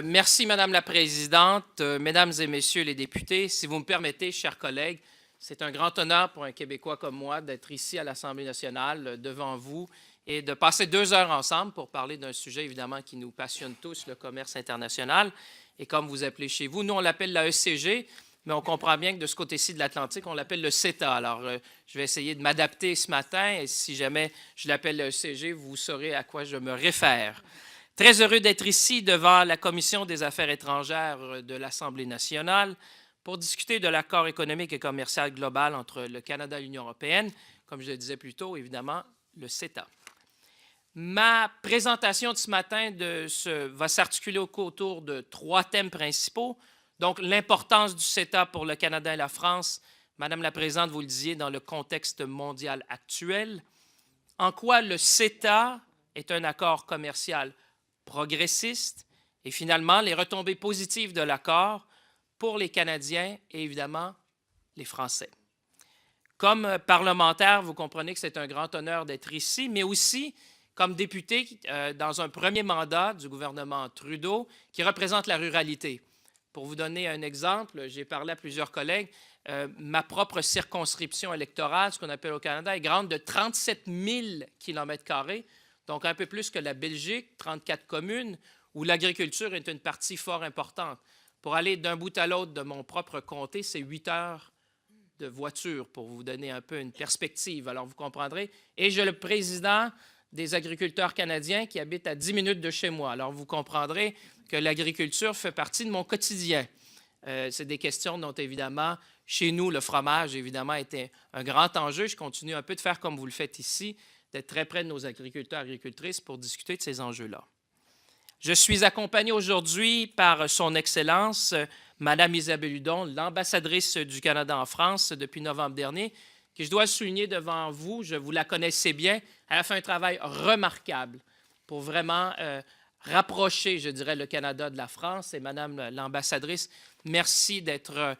Merci, Madame la Présidente, Mesdames et Messieurs les députés. Si vous me permettez, chers collègues, c'est un grand honneur pour un Québécois comme moi d'être ici à l'Assemblée nationale devant vous et de passer 2 heures ensemble pour parler d'un sujet évidemment qui nous passionne tous, le commerce international. Et comme vous appelez chez vous, nous on l'appelle la ECG, mais on comprend bien que de ce côté-ci de l'Atlantique, on l'appelle le CETA. Alors, je vais essayer de m'adapter ce matin et si jamais je l'appelle le ECG, vous saurez à quoi je me réfère. Très heureux d'être ici devant la Commission des Affaires étrangères de l'Assemblée nationale pour discuter de l'accord économique et commercial global entre le Canada et l'Union européenne, comme je le disais plus tôt, évidemment, le CETA. Ma présentation de ce matin va s'articuler autour de 3 thèmes principaux. Donc, l'importance du CETA pour le Canada et la France, Madame la Présidente, vous le disiez, dans le contexte mondial actuel. En quoi le CETA est un accord commercial progressiste et finalement les retombées positives de l'accord pour les Canadiens et évidemment les Français. Comme parlementaire, vous comprenez que c'est un grand honneur d'être ici, mais aussi comme député dans un premier mandat du gouvernement Trudeau qui représente la ruralité. Pour vous donner un exemple, j'ai parlé à plusieurs collègues, ma propre circonscription électorale, ce qu'on appelle au Canada, est grande de 37 000 km², donc un peu plus que la Belgique, 34 communes, où l'agriculture est une partie fort importante. Pour aller d'un bout à l'autre de mon propre comté, c'est 8 heures de voiture, pour vous donner un peu une perspective. Alors, vous comprendrez. Et j'ai le président des agriculteurs canadiens qui habite à 10 minutes de chez moi. Alors, vous comprendrez que l'agriculture fait partie de mon quotidien. C'est des questions dont, évidemment, chez nous, le fromage, évidemment, était un grand enjeu. Je continue un peu de faire comme vous le faites ici, d'être très près de nos agriculteurs et agricultrices pour discuter de ces enjeux-là. Je suis accompagné aujourd'hui par son Excellence, Madame Isabelle Hudon, l'ambassadrice du Canada en France depuis novembre dernier, qui, je dois le souligner devant vous, vous la connaissez bien, elle a fait un travail remarquable pour vraiment rapprocher, je dirais, le Canada de la France. Et Madame l'ambassadrice, merci d'être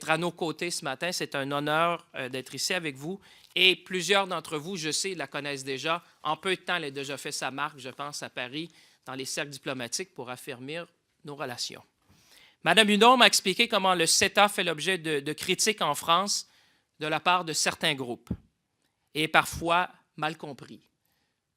à nos côtés ce matin. C'est un honneur d'être ici avec vous. Et plusieurs d'entre vous, je sais, la connaissent déjà. En peu de temps, elle a déjà fait sa marque, je pense, à Paris, dans les cercles diplomatiques pour affermir nos relations. Madame Hudon m'a expliqué comment le CETA fait l'objet de critiques en France de la part de certains groupes et parfois mal compris.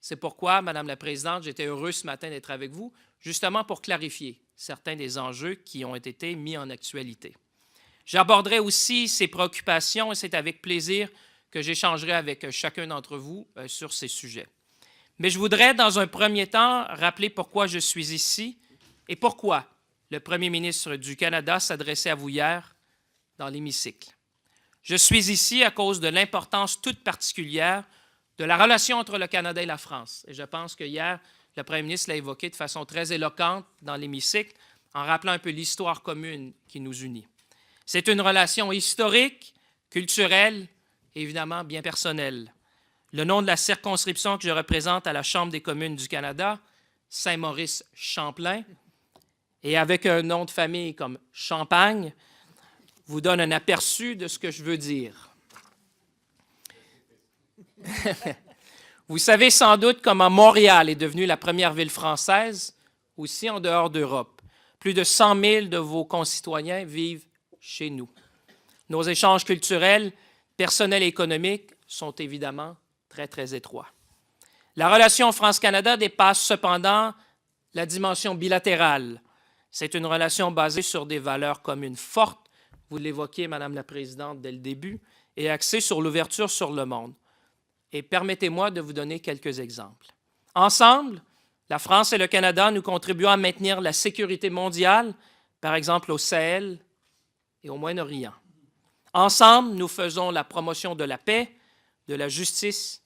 C'est pourquoi, Madame la Présidente, j'étais heureux ce matin d'être avec vous, justement pour clarifier certains des enjeux qui ont été mis en actualité. J'aborderai aussi ces préoccupations et c'est avec plaisir que j'échangerai avec chacun d'entre vous sur ces sujets. Mais je voudrais, dans un premier temps, rappeler pourquoi je suis ici et pourquoi le premier ministre du Canada s'adressait à vous hier dans l'hémicycle. Je suis ici à cause de l'importance toute particulière de la relation entre le Canada et la France. Et je pense que hier, le premier ministre l'a évoqué de façon très éloquente dans l'hémicycle en rappelant un peu l'histoire commune qui nous unit. C'est une relation historique, culturelle et évidemment bien personnelle. Le nom de la circonscription que je représente à la Chambre des communes du Canada, Saint-Maurice-Champlain, et avec un nom de famille comme Champagne, vous donne un aperçu de ce que je veux dire. Vous savez sans doute comment Montréal est devenue la première ville française, aussi en dehors d'Europe. Plus de 100 000 de vos concitoyens vivent chez nous. Nos échanges culturels, personnels et économiques sont évidemment très, très étroits. La relation France-Canada dépasse cependant la dimension bilatérale. C'est une relation basée sur des valeurs communes fortes, vous l'évoquiez, Madame la Présidente, dès le début, et axée sur l'ouverture sur le monde. Et permettez-moi de vous donner quelques exemples. Ensemble, la France et le Canada, nous contribuons à maintenir la sécurité mondiale, par exemple au Sahel et au Moyen-Orient. Ensemble, nous faisons la promotion de la paix, de la justice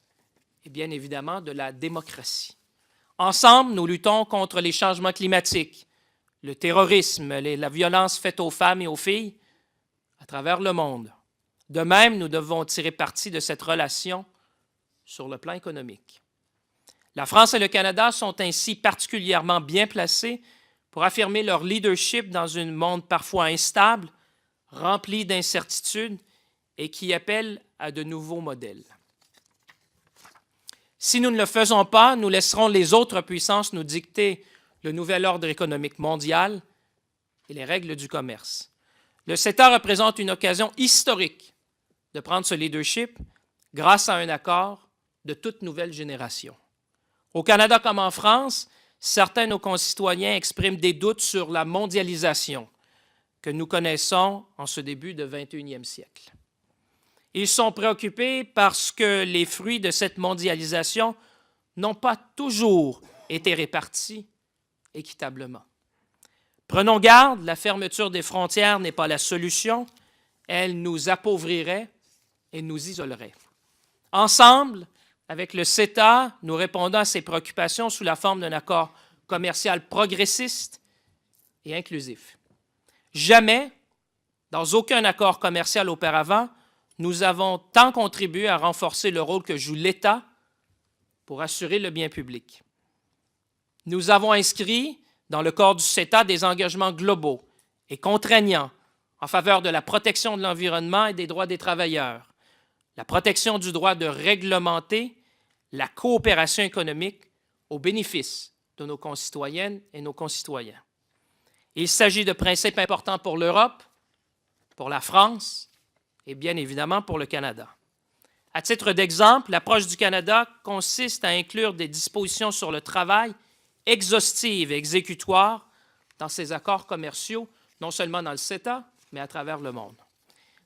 et bien évidemment de la démocratie. Ensemble, nous luttons contre les changements climatiques, le terrorisme, la violence faite aux femmes et aux filles à travers le monde. De même, nous devons tirer parti de cette relation sur le plan économique. La France et le Canada sont ainsi particulièrement bien placés pour affirmer leur leadership dans un monde parfois instable, rempli d'incertitudes et qui appelle à de nouveaux modèles. Si nous ne le faisons pas, nous laisserons les autres puissances nous dicter le nouvel ordre économique mondial et les règles du commerce. Le CETA représente une occasion historique de prendre ce leadership grâce à un accord de toute nouvelle génération. Au Canada comme en France, certains de nos concitoyens expriment des doutes sur la mondialisation que nous connaissons en ce début de 21e siècle. Ils sont préoccupés parce que les fruits de cette mondialisation n'ont pas toujours été répartis équitablement. Prenons garde, la fermeture des frontières n'est pas la solution, elle nous appauvrirait et nous isolerait. Ensemble, avec le CETA, nous répondons à ces préoccupations sous la forme d'un accord commercial progressiste et inclusif. Jamais, dans aucun accord commercial auparavant, nous avons tant contribué à renforcer le rôle que joue l'État pour assurer le bien public. Nous avons inscrit dans le corps du CETA des engagements globaux et contraignants en faveur de la protection de l'environnement et des droits des travailleurs, la protection du droit de réglementer la coopération économique au bénéfice de nos concitoyennes et nos concitoyens. Il s'agit de principes importants pour l'Europe, pour la France et bien évidemment pour le Canada. À titre d'exemple, l'approche du Canada consiste à inclure des dispositions sur le travail exhaustives et exécutoires dans ses accords commerciaux, non seulement dans le CETA, mais à travers le monde.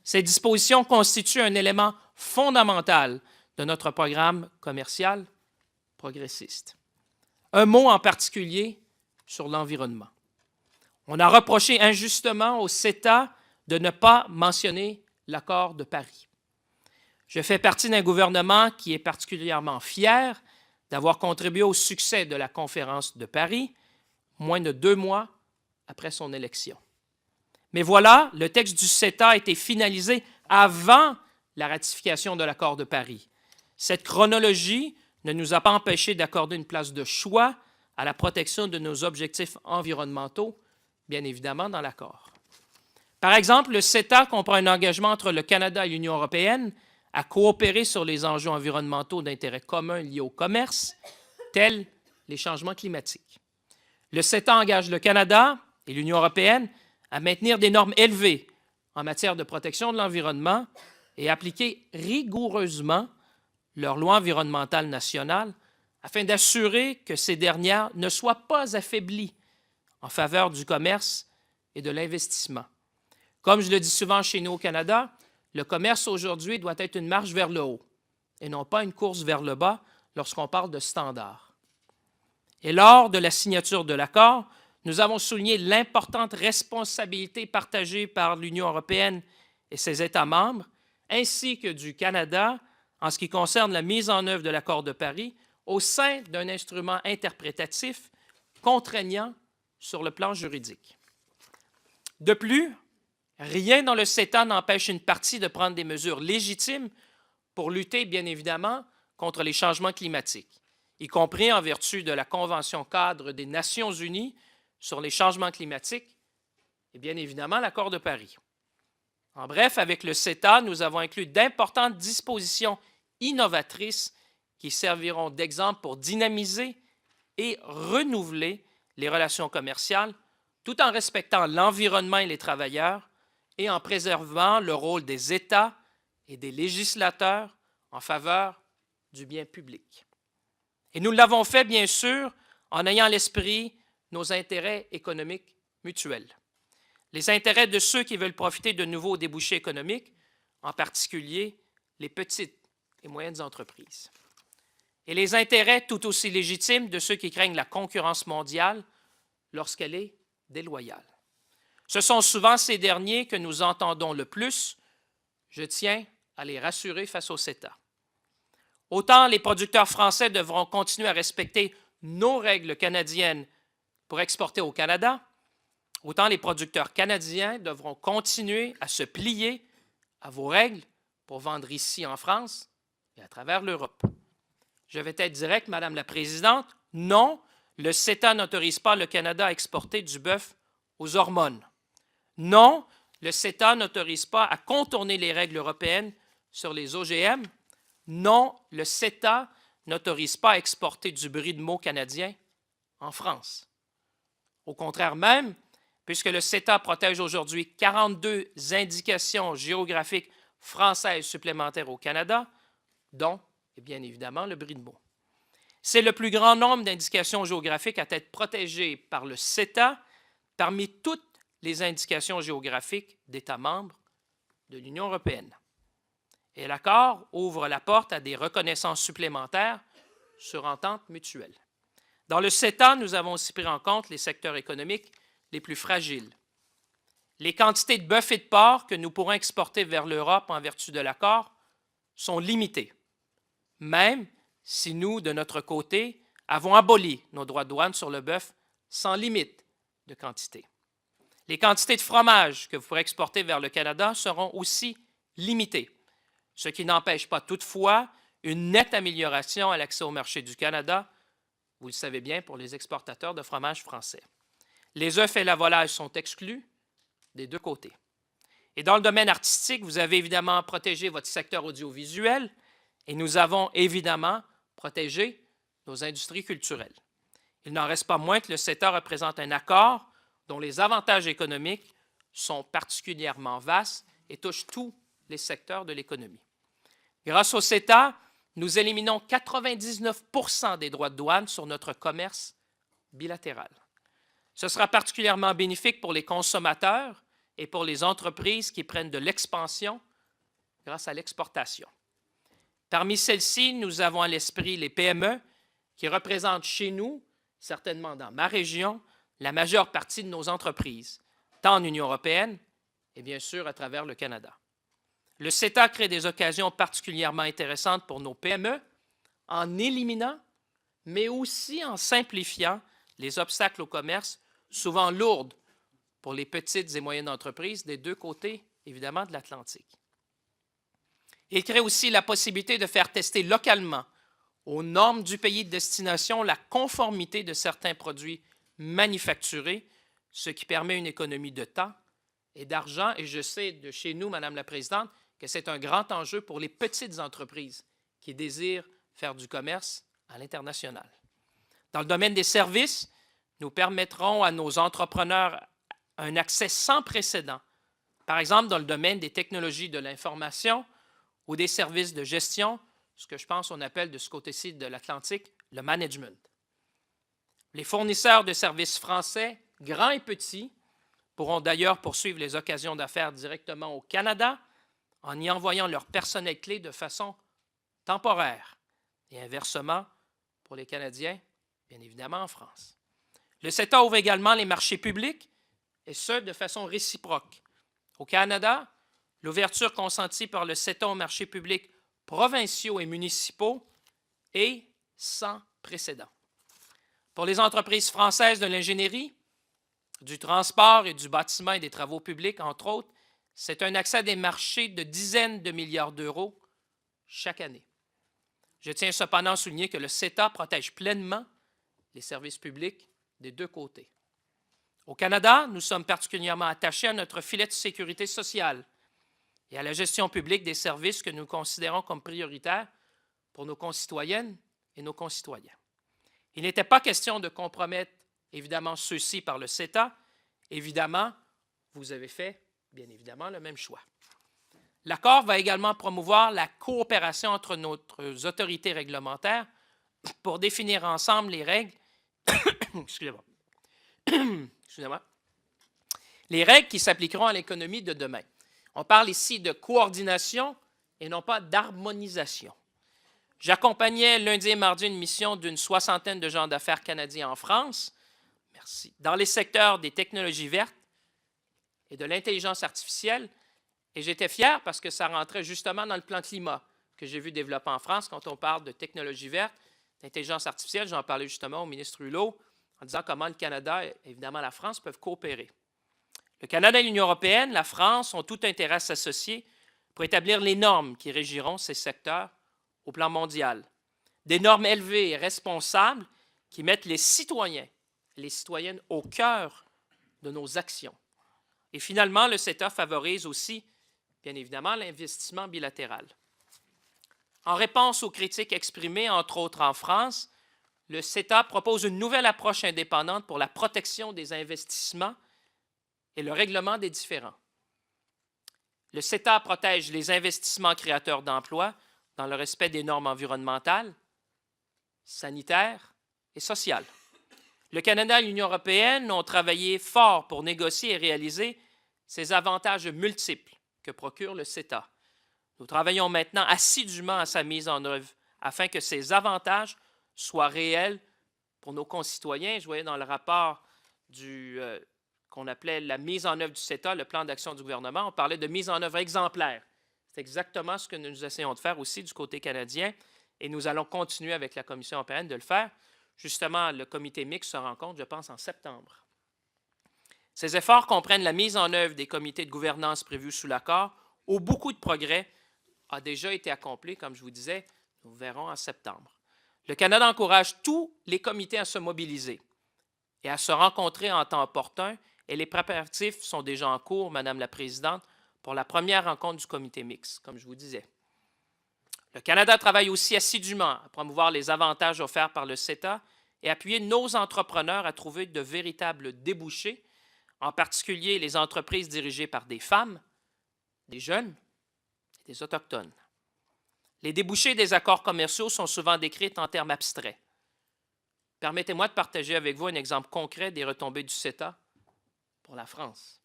Ces dispositions constituent un élément fondamental de notre programme commercial progressiste. Un mot en particulier sur l'environnement. On a reproché injustement au CETA de ne pas mentionner l'accord de Paris. Je fais partie d'un gouvernement qui est particulièrement fier d'avoir contribué au succès de la conférence de Paris, moins de 2 mois après son élection. Mais voilà, le texte du CETA a été finalisé avant la ratification de l'accord de Paris. Cette chronologie ne nous a pas empêchés d'accorder une place de choix à la protection de nos objectifs environnementaux, bien évidemment dans l'accord. Par exemple, le CETA comprend un engagement entre le Canada et l'Union européenne à coopérer sur les enjeux environnementaux d'intérêt commun liés au commerce, tels les changements climatiques. Le CETA engage le Canada et l'Union européenne à maintenir des normes élevées en matière de protection de l'environnement et appliquer rigoureusement leurs lois environnementales nationales afin d'assurer que ces dernières ne soient pas affaiblies en faveur du commerce et de l'investissement. Comme je le dis souvent chez nous au Canada, le commerce aujourd'hui doit être une marche vers le haut et non pas une course vers le bas lorsqu'on parle de standards. Et lors de la signature de l'accord, nous avons souligné l'importante responsabilité partagée par l'Union européenne et ses États membres, ainsi que du Canada en ce qui concerne la mise en œuvre de l'accord de Paris au sein d'un instrument interprétatif contraignant sur le plan juridique. De plus, rien dans le CETA n'empêche une partie de prendre des mesures légitimes pour lutter, bien évidemment, contre les changements climatiques, y compris en vertu de la Convention-cadre des Nations unies sur les changements climatiques et bien évidemment l'accord de Paris. En bref, avec le CETA, nous avons inclus d'importantes dispositions innovatrices qui serviront d'exemple pour dynamiser et renouveler les relations commerciales tout en respectant l'environnement et les travailleurs et en préservant le rôle des États et des législateurs en faveur du bien public. Et nous l'avons fait, bien sûr, en ayant à l'esprit nos intérêts économiques mutuels. Les intérêts de ceux qui veulent profiter de nouveaux débouchés économiques, en particulier les petites et moyennes entreprises. Et les intérêts tout aussi légitimes de ceux qui craignent la concurrence mondiale lorsqu'elle est déloyale. Ce sont souvent ces derniers que nous entendons le plus. Je tiens à les rassurer face au CETA. Autant les producteurs français devront continuer à respecter nos règles canadiennes pour exporter au Canada, autant les producteurs canadiens devront continuer à se plier à vos règles pour vendre ici en France et à travers l'Europe. Je vais être direct, Madame la Présidente. Non, le CETA n'autorise pas le Canada à exporter du bœuf aux hormones. Non, le CETA n'autorise pas à contourner les règles européennes sur les OGM. Non, le CETA n'autorise pas à exporter du brie de Meaux canadien en France. Au contraire même, puisque le CETA protège aujourd'hui 42 indications géographiques françaises supplémentaires au Canada, dont, et bien évidemment, le brie de Meaux. C'est le plus grand nombre d'indications géographiques à être protégées par le CETA parmi toutes les indications géographiques d'États membres de l'Union européenne. Et l'accord ouvre la porte à des reconnaissances supplémentaires sur entente mutuelle. Dans le CETA, nous avons aussi pris en compte les secteurs économiques les plus fragiles. Les quantités de bœuf et de porc que nous pourrons exporter vers l'Europe en vertu de l'accord sont limitées, même si nous, de notre côté, avons aboli nos droits de douane sur le bœuf sans limite de quantité. Les quantités de fromage que vous pourrez exporter vers le Canada seront aussi limitées, ce qui n'empêche pas toutefois une nette amélioration à l'accès au marché du Canada, vous le savez bien, pour les exportateurs de fromage français. Les œufs et la volaille sont exclus des deux côtés. Et dans le domaine artistique, vous avez évidemment protégé votre secteur audiovisuel et nous avons évidemment protégé nos industries culturelles. Il n'en reste pas moins que le CETA représente un accord dont les avantages économiques sont particulièrement vastes et touchent tous les secteurs de l'économie. Grâce au CETA, nous éliminons 99% des droits de douane sur notre commerce bilatéral. Ce sera particulièrement bénéfique pour les consommateurs et pour les entreprises qui prennent de l'expansion grâce à l'exportation. Parmi celles-ci, nous avons à l'esprit les PME qui représentent chez nous, certainement dans ma région, la majeure partie de nos entreprises, tant en Union européenne et bien sûr à travers le Canada. Le CETA crée des occasions particulièrement intéressantes pour nos PME en éliminant, mais aussi en simplifiant les obstacles au commerce, souvent lourdes pour les petites et moyennes entreprises des deux côtés, évidemment, de l'Atlantique. Il crée aussi la possibilité de faire tester localement aux normes du pays de destination la conformité de certains produits manufacturés, ce qui permet une économie de temps et d'argent. Et je sais de chez nous, Madame la Présidente, que c'est un grand enjeu pour les petites entreprises qui désirent faire du commerce à l'international. Dans le domaine des services, nous permettrons à nos entrepreneurs un accès sans précédent, par exemple dans le domaine des technologies de l'information ou des services de gestion, ce que je pense on appelle de ce côté-ci de l'Atlantique le management. Les fournisseurs de services français, grands et petits, pourront d'ailleurs poursuivre les occasions d'affaires directement au Canada en y envoyant leur personnel clé de façon temporaire et inversement pour les Canadiens, bien évidemment en France. Le CETA ouvre également les marchés publics et ce, de façon réciproque. Au Canada, l'ouverture consentie par le CETA aux marchés publics provinciaux et municipaux est sans précédent. Pour les entreprises françaises de l'ingénierie, du transport et du bâtiment et des travaux publics, entre autres, c'est un accès à des marchés de dizaines de milliards d'euros chaque année. Je tiens cependant à souligner que le CETA protège pleinement les services publics des deux côtés. Au Canada, nous sommes particulièrement attachés à notre filet de sécurité sociale et à la gestion publique des services que nous considérons comme prioritaires pour nos concitoyennes et nos concitoyens. Il n'était pas question de compromettre, évidemment, ceux-ci par le CETA. Évidemment, vous avez fait, bien évidemment, le même choix. L'accord va également promouvoir la coopération entre nos autorités réglementaires pour définir ensemble les règles Excusez-moi. Les règles qui s'appliqueront à l'économie de demain. On parle ici de coordination et non pas d'harmonisation. J'accompagnais lundi et mardi une mission d'une 60aine de gens d'affaires canadiens en France, dans les secteurs des technologies vertes et de l'intelligence artificielle. Et j'étais fier parce que ça rentrait justement dans le plan climat que j'ai vu développer en France quand on parle de technologie verte, d'intelligence artificielle. J'en parlais justement au ministre Hulot en disant comment le Canada et évidemment la France peuvent coopérer. Le Canada et l'Union européenne, la France, ont tout intérêt à s'associer pour établir les normes qui régiront ces secteurs au plan mondial. Des normes élevées et responsables qui mettent les citoyens et les citoyennes au cœur de nos actions. Et finalement, le CETA favorise aussi, bien évidemment, l'investissement bilatéral. En réponse aux critiques exprimées, entre autres en France, le CETA propose une nouvelle approche indépendante pour la protection des investissements et le règlement des différends. Le CETA protège les investissements créateurs d'emplois dans le respect des normes environnementales, sanitaires et sociales. Le Canada et l'Union européenne ont travaillé fort pour négocier et réaliser ces avantages multiples que procure le CETA. Nous travaillons maintenant assidûment à sa mise en œuvre afin que ces avantages soient réels pour nos concitoyens. Je voyais dans le rapport qu'on appelait la mise en œuvre du CETA, le plan d'action du gouvernement, on parlait de mise en œuvre exemplaire. C'est exactement ce que nous essayons de faire aussi du côté canadien et nous allons continuer avec la Commission européenne de le faire. Justement, le comité mixte se rencontre, je pense, en septembre. Ces efforts comprennent la mise en œuvre des comités de gouvernance prévus sous l'accord, où beaucoup de progrès a déjà été accompli, comme je vous disais, nous verrons en septembre. Le Canada encourage tous les comités à se mobiliser et à se rencontrer en temps opportun, et les préparatifs sont déjà en cours, Madame la Présidente, pour la première rencontre du comité mixte, comme je vous disais. Le Canada travaille aussi assidûment à promouvoir les avantages offerts par le CETA et appuyer nos entrepreneurs à trouver de véritables débouchés, en particulier les entreprises dirigées par des femmes, des jeunes et des Autochtones. Les débouchés des accords commerciaux sont souvent décrits en termes abstraits. Permettez-moi de partager avec vous un exemple concret des retombées du CETA pour la France.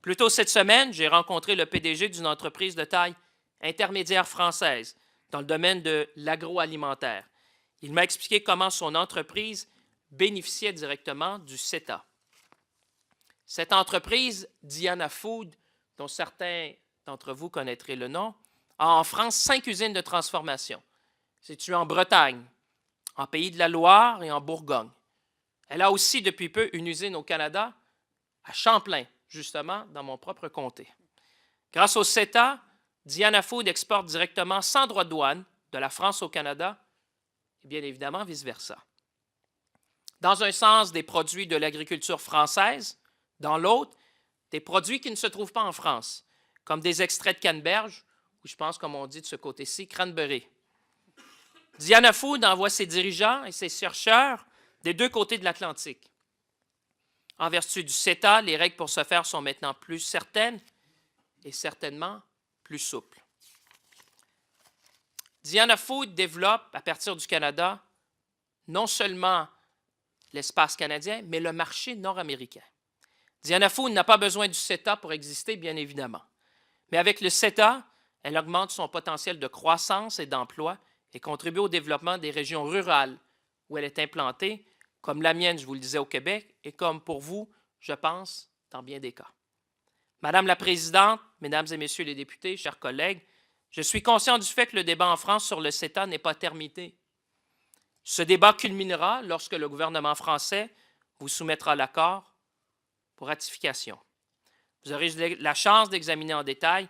Plus tôt cette semaine, j'ai rencontré le PDG d'une entreprise de taille intermédiaire française dans le domaine de l'agroalimentaire. Il m'a expliqué comment son entreprise bénéficiait directement du CETA. Cette entreprise, Diana Food, dont certains d'entre vous connaîtraient le nom, a en France 5 usines de transformation, situées en Bretagne, en Pays de la Loire et en Bourgogne. Elle a aussi depuis peu une usine au Canada, à Champlain, justement, dans mon propre comté. Grâce au CETA, Diana Food exporte directement sans droit de douane de la France au Canada et bien évidemment vice-versa. Dans un sens, des produits de l'agriculture française, dans l'autre, des produits qui ne se trouvent pas en France, comme des extraits de canneberge, ou je pense, comme on dit de ce côté-ci, cranberry. Diana Food envoie ses dirigeants et ses chercheurs des deux côtés de l'Atlantique. En vertu du CETA, les règles pour ce faire sont maintenant plus certaines et certainement plus souples. Diana Food développe, à partir du Canada, non seulement l'espace canadien, mais le marché nord-américain. Diana Food n'a pas besoin du CETA pour exister, bien évidemment. Mais avec le CETA, elle augmente son potentiel de croissance et d'emploi et contribue au développement des régions rurales où elle est implantée, comme la mienne, je vous le disais, au Québec, et comme pour vous, je pense, dans bien des cas. Madame la Présidente, Mesdames et Messieurs les députés, chers collègues, je suis conscient du fait que le débat en France sur le CETA n'est pas terminé. Ce débat culminera lorsque le gouvernement français vous soumettra l'accord pour ratification. Vous aurez la chance d'examiner en détail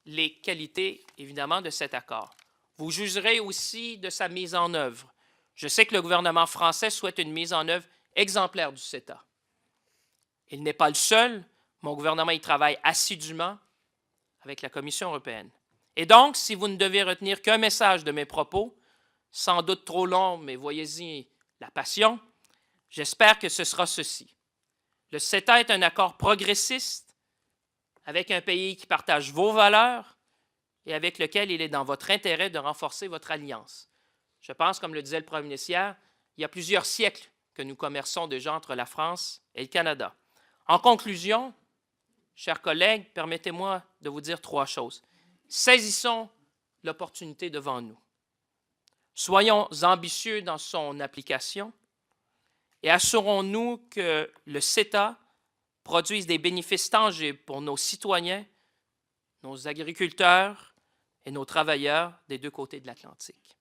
les qualités, évidemment, de cet accord. Vous jugerez aussi de sa mise en œuvre. Je sais que le gouvernement français souhaite une mise en œuvre exemplaire du CETA. Il n'est pas le seul. Mon gouvernement y travaille assidûment avec la Commission européenne. Et donc, si vous ne devez retenir qu'un message de mes propos, sans doute trop long, mais voyez-y la passion, j'espère que ce sera ceci. Le CETA est un accord progressiste avec un pays qui partage vos valeurs et avec lequel il est dans votre intérêt de renforcer votre alliance. Je pense, comme le disait le Premier ministre hier, il y a plusieurs siècles que nous commerçons déjà entre la France et le Canada. En conclusion, chers collègues, permettez-moi de vous dire 3 choses. Saisissons l'opportunité devant nous. Soyons ambitieux dans son application et assurons-nous que le CETA produise des bénéfices tangibles pour nos citoyens, nos agriculteurs et nos travailleurs des deux côtés de l'Atlantique.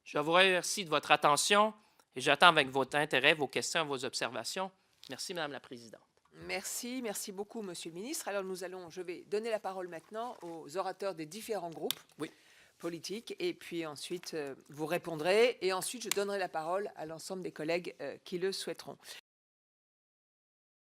Je vous remercie de votre attention et j'attends avec votre intérêt vos questions et vos observations. Merci, Madame la Présidente. Merci beaucoup, Monsieur le ministre. Alors je vais donner la parole maintenant aux orateurs des différents groupes politiques et puis ensuite vous répondrez et ensuite je donnerai la parole à l'ensemble des collègues qui le souhaiteront.